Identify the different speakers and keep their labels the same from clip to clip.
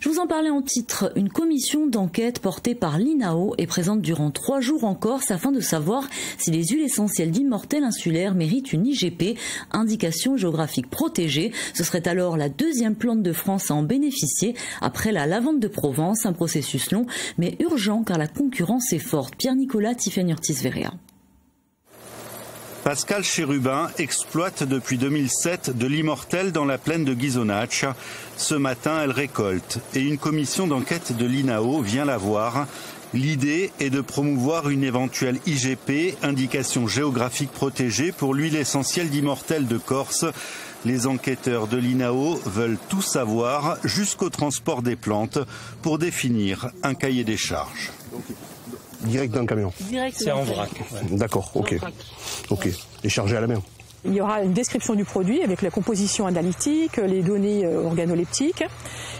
Speaker 1: Je vous en parlais en titre. Une commission d'enquête portée par l'INAO est présente durant 3 jours en Corse afin de savoir si les huiles essentielles d'immortelle insulaire méritent une IGP, indication géographique protégée. Ce serait alors la 2e plante de France à en bénéficier après la lavande de Provence, un processus long mais urgent car la concurrence est forte. Pierre-Nicolas Tiffany-Ortiz-Verrea.
Speaker 2: Pascal Chérubin exploite depuis 2007 de l'immortelle dans la plaine de Ghisonaccia. Ce matin, elle récolte et une commission d'enquête de l'INAO vient la voir. L'idée est de promouvoir une éventuelle IGP, indication géographique protégée, pour l'huile essentielle d'immortelle de Corse. Les enquêteurs de l'INAO veulent tout savoir jusqu'au transport des plantes pour définir un cahier des charges.
Speaker 3: Direct dans le camion.
Speaker 4: C'est en vrac.
Speaker 3: Ouais. D'accord, ok. Ok. Et chargé à la main.
Speaker 5: Il y aura une description du produit avec la composition analytique, les données organoleptiques,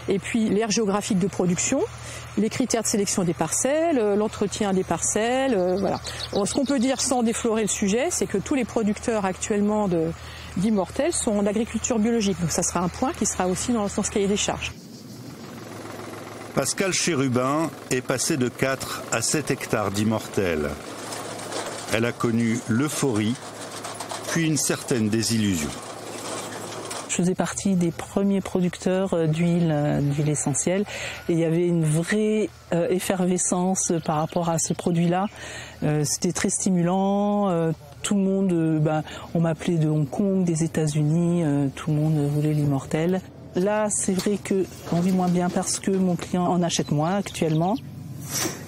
Speaker 5: et puis l'aire géographique de production, les critères de sélection des parcelles, l'entretien des parcelles, voilà. Ce qu'on peut dire sans déflorer le sujet, c'est que tous les producteurs actuellement d'immortelle sont en agriculture biologique. Donc ça sera un point qui sera aussi dans ce cahier des charges.
Speaker 2: Pascal Chérubin est passé de 4 à 7 hectares d'immortelle. Elle a connu l'euphorie, puis une certaine désillusion.
Speaker 6: Je faisais partie des premiers producteurs d'huile essentielle et il y avait une vraie effervescence par rapport à ce produit-là. C'était très stimulant. Tout le monde, on m'appelait de Hong Kong, des États-Unis, tout le monde voulait l'immortelle. Là, c'est vrai qu'on vit moins bien parce que mon client en achète moins actuellement.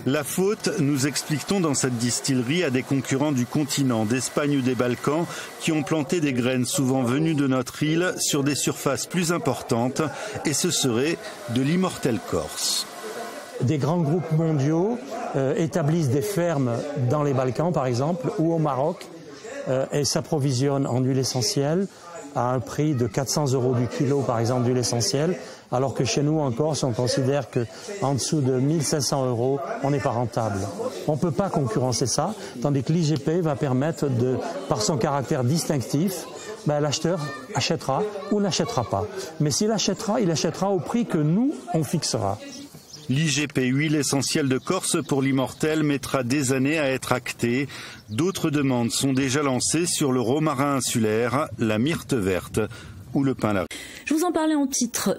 Speaker 2: La faute, nous explique-t-on dans cette distillerie, à des concurrents du continent, d'Espagne ou des Balkans, qui ont planté des graines souvent venues de notre île sur des surfaces plus importantes, et ce serait de l'immortelle corse.
Speaker 7: Des grands groupes mondiaux établissent des fermes dans les Balkans, par exemple, ou au Maroc, et s'approvisionnent en huile essentielle à un prix de 400 € du kilo, par exemple, d'huile essentielle, alors que chez nous, en Corse, on considère qu'en dessous de 1500 €, on n'est pas rentable. On ne peut pas concurrencer ça, tandis que l'IGP va permettre, par son caractère distinctif, l'acheteur achètera ou n'achètera pas. Mais s'il achètera, il achètera au prix que nous, on fixera.
Speaker 2: L'IGP huile essentielle de Corse pour l'immortelle mettra des années à être actée. D'autres demandes sont déjà lancées sur le romarin insulaire, la myrte verte ou le pin-larie.
Speaker 1: Je vous en parlais en titre.